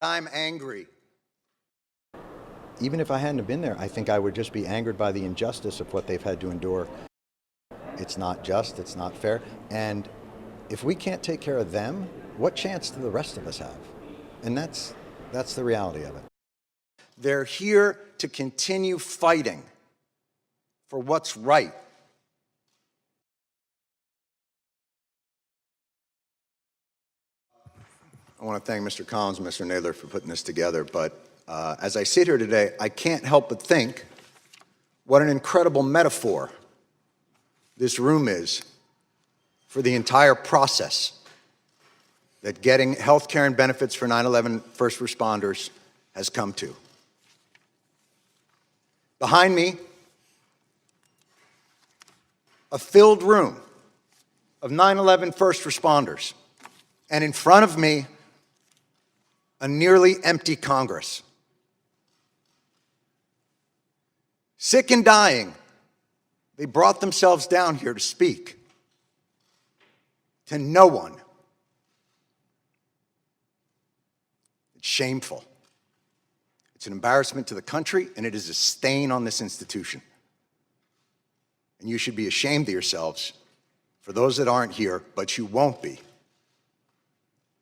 I'm angry. Even if I hadn't have been there, I think I would just be angered by the injustice of what they've had to endure. It's not just, it's not fair. And if we can't take care of them, what chance do the rest of us have? And that's the reality of it. They're here to continue fighting for what's right. I want to thank Mr. Collins and Mr. Nadler for putting this together, but as I sit here today, I can't help but think what an incredible metaphor this room is for the entire process that getting health care and benefits for 9/11 first responders has come to. Behind me, a filled room of 9/11 first responders, and in front of me, a nearly empty Congress. Sick and dying, they brought themselves down here to speak to no one. It's shameful. It's an embarrassment to the country, and it is a stain on this institution. And you should be ashamed of yourselves for those that aren't here, but you won't be.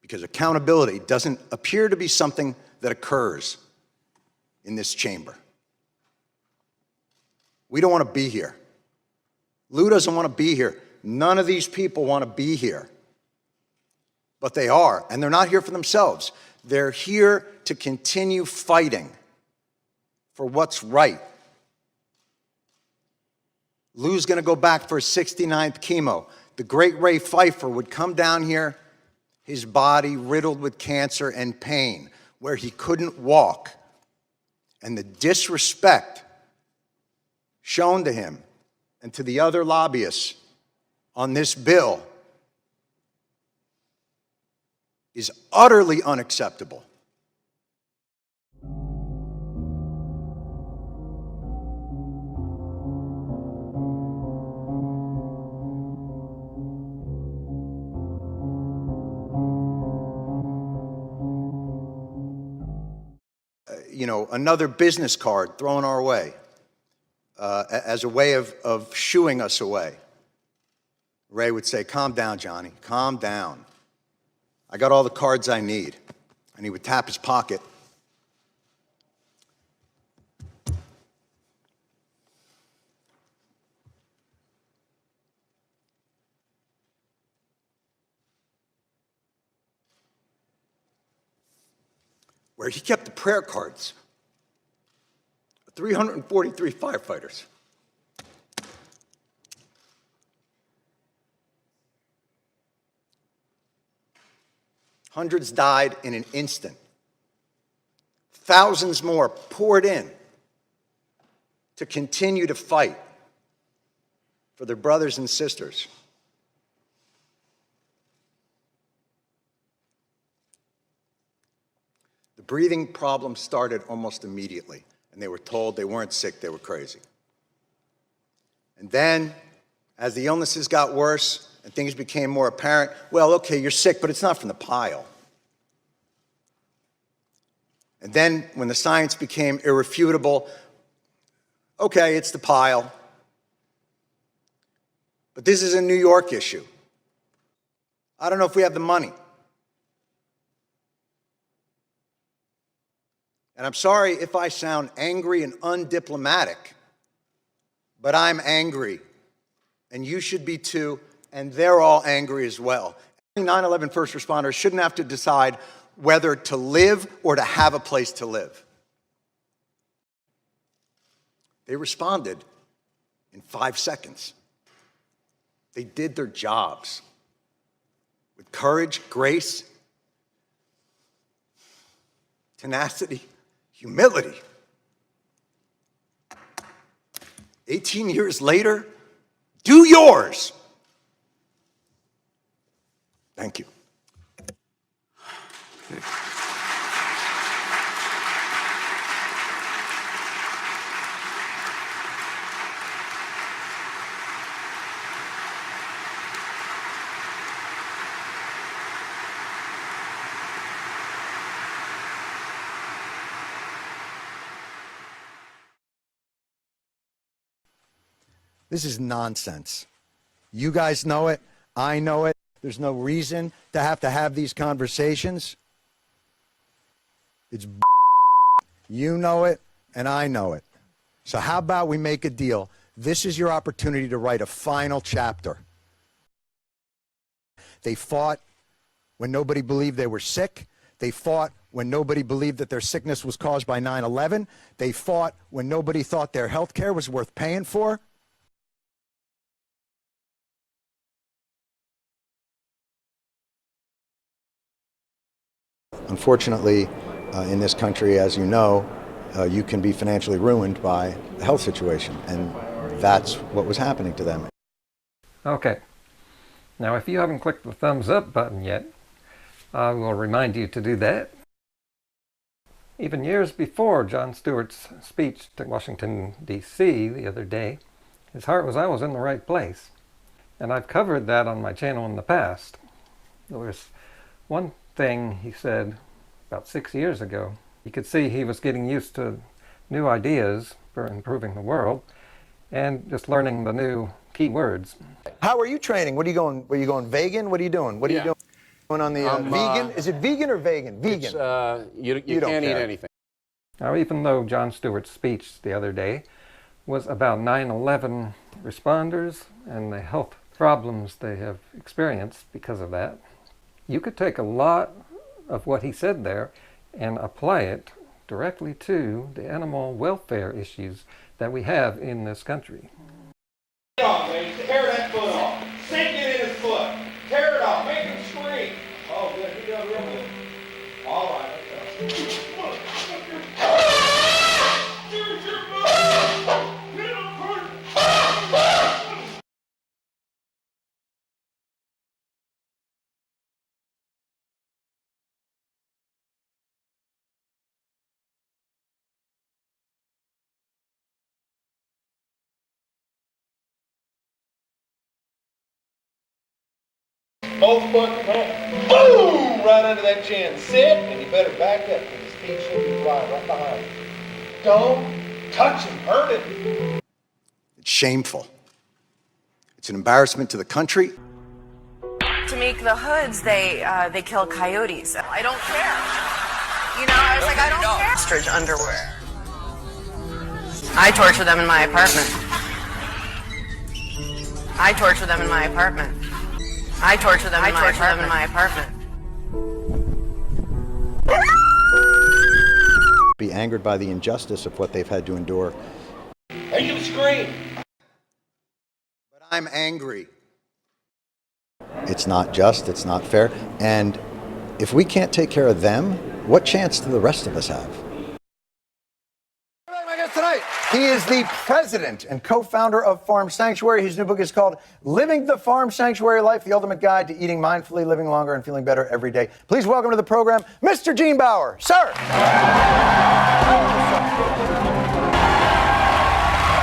Because accountability doesn't appear to be something that occurs in this chamber. We don't want to be here. Lou doesn't want to be here. None of these people want to be here. But they are, and they're not here for themselves. They're here to continue fighting for what's right. Lou's going to go back for his 69th chemo. The great Ray Pfeiffer would come down here, his body riddled with cancer and pain, where he couldn't walk. And the disrespect shown to him and to the other lobbyists on this bill is utterly unacceptable. Another business card thrown our way as a way of shooing us away. Ray would say, "Calm down, Johnny, calm down. I got all the cards I need." And he would tap his pocket. Where he kept the prayer cards of 343 firefighters. Hundreds died in an instant. Thousands more poured in to continue to fight for their brothers and sisters. The breathing problem started almost immediately, and they were told they weren't sick, they were crazy. And then, as the illnesses got worse and things became more apparent, well, okay, you're sick, but it's not from the pile. And then, when the science became irrefutable, okay, it's the pile. But this is a New York issue. I don't know if we have the money. And I'm sorry if I sound angry and undiplomatic, but I'm angry. And you should be too, and they're all angry as well. 9/11 first responders shouldn't have to decide whether to live or to have a place to live. They responded in 5 seconds. They did their jobs with courage, grace, tenacity, humility. 18 years later, do yours. Thank you. This is nonsense. You guys know it. I know it. There's no reason to have these conversations. It's you know it, and I know it. So how about we make a deal? This is your opportunity to write a final chapter. They fought when nobody believed they were sick. They fought when nobody believed that their sickness was caused by 9/11. They fought when nobody thought their health care was worth paying for. Unfortunately, in this country, as you know, you can be financially ruined by the health situation, and that's what was happening to them. Okay. Now, if you haven't clicked the thumbs up button yet, I will remind you to do that. Even years before Jon Stewart's speech to Washington, D.C. the other day, his heart was always in the right place. And I've covered that on my channel in the past. There was one thing he said about 6 years ago. You could see he was getting used to new ideas for improving the world and just learning the new key words. How are you training? What are you going? Were you going vegan? What are you doing? What are you doing? Going on the vegan? Is it vegan or vegan? Vegan. You don't can't eat care. anything. Now, even though Jon Stewart's speech the other day was about 9/11 responders and the health problems they have experienced because of that, you could take a lot of what he said there and apply it directly to the animal welfare issues that we have in this country. Tear that foot off. Sink it in his foot. Tear it off. Make him scream. Oh, good. He done real good. All right. Let's both foot and boom! Right under that chin. Sit, and you better back up because his feet should be flying right behind you. Don't touch him. Hurt him. It's shameful. It's an embarrassment to the country. To make the hoods, they kill coyotes. I don't care. You know, I was like, I don't care. Ostrich underwear. I torture them in my apartment. I torture them in my apartment. I torture them in my apartment. Be angered by the injustice of what they've had to endure. Make him scream. But I'm angry. It's not just, it's not fair. And if we can't take care of them, what chance do the rest of us have? My guest tonight, he is the president and co-founder of Farm Sanctuary. His new book is called Living the Farm Sanctuary Life, the ultimate guide to eating mindfully, living longer, and feeling better every day. Please welcome to the program, Mr. Gene Bauer. Sir.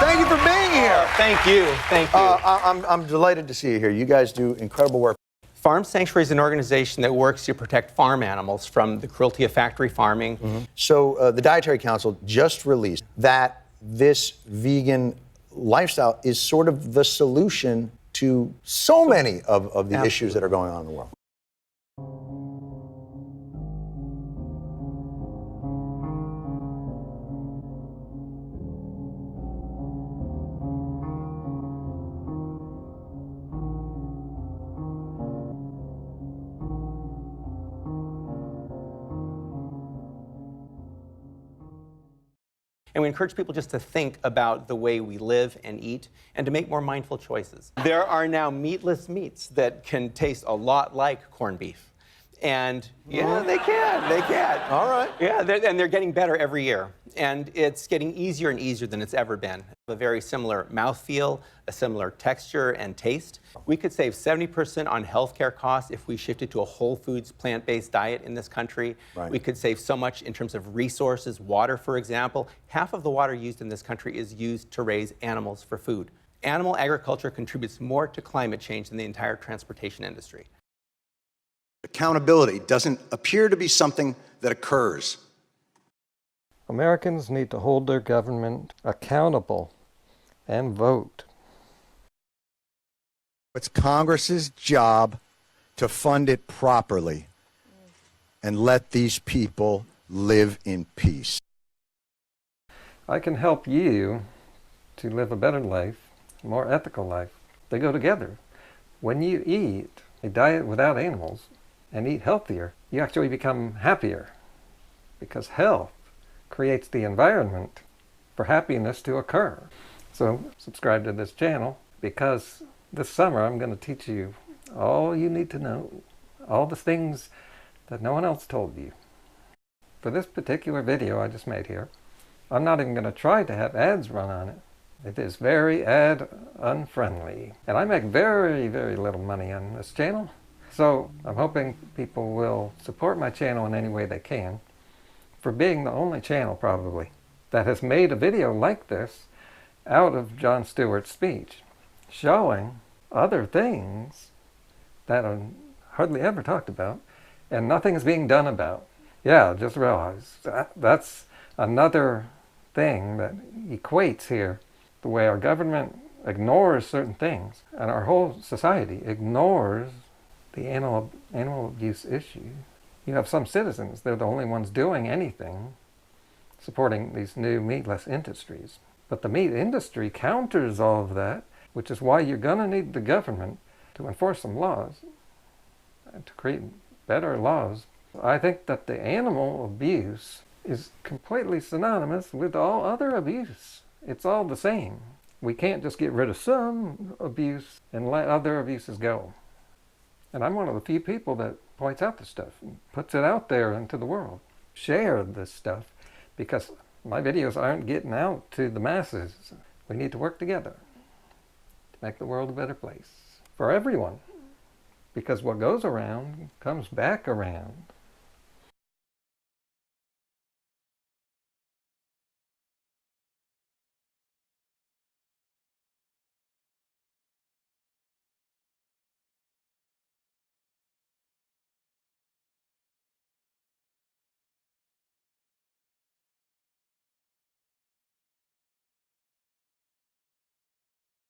Thank you for being here. Thank you. Thank you. I'm delighted to see you here. You guys do incredible work. Farm Sanctuary is an organization that works to protect farm animals from the cruelty of factory farming. Mm-hmm. So the Dietary Council just released that this vegan lifestyle is sort of the solution to so many of the issues that are going on in the world. And we encourage people just to think about the way we live and eat and to make more mindful choices. There are now meatless meats that can taste a lot like corned beef. And yeah, they can. All right. Yeah, and they're getting better every year. And it's getting easier and easier than it's ever been. A very similar mouthfeel, a similar texture and taste. We could save 70% on healthcare costs if we shifted to a whole foods, plant-based diet in this country. Right. We could save so much in terms of resources, water, for example. Half of the water used in this country is used to raise animals for food. Animal agriculture contributes more to climate change than the entire transportation industry. Accountability doesn't appear to be something that occurs. Americans need to hold their government accountable and vote. It's Congress's job to fund it properly and let these people live in peace. I can help you to live a better life, a more ethical life. They go together. When you eat a diet without animals and eat healthier, you actually become happier, because health creates the environment for happiness to occur. So subscribe to this channel, because this summer I'm going to teach you all you need to know, all the things that no one else told you. For this particular video I just made here, I'm not even going to try to have ads run on it. It is very ad unfriendly. And I make very, very little money on this channel. So I'm hoping people will support my channel in any way they can, for being the only channel probably that has made a video like this out of Jon Stewart's speech, showing other things that are hardly ever talked about and nothing is being done about. Yeah, just realize that's another thing that equates here, the way our government ignores certain things and our whole society ignores the animal abuse issue. You have some citizens, they're the only ones doing anything supporting these new meatless industries. But the meat industry counters all of that, which is why you're going to need the government to enforce some laws and to create better laws. I think that the animal abuse is completely synonymous with all other abuse. It's all the same. We can't just get rid of some abuse and let other abuses go. And I'm one of the few people that points out this stuff and puts it out there into the world. Share this stuff, because my videos aren't getting out to the masses. We need to work together to make the world a better place for everyone, because what goes around comes back around.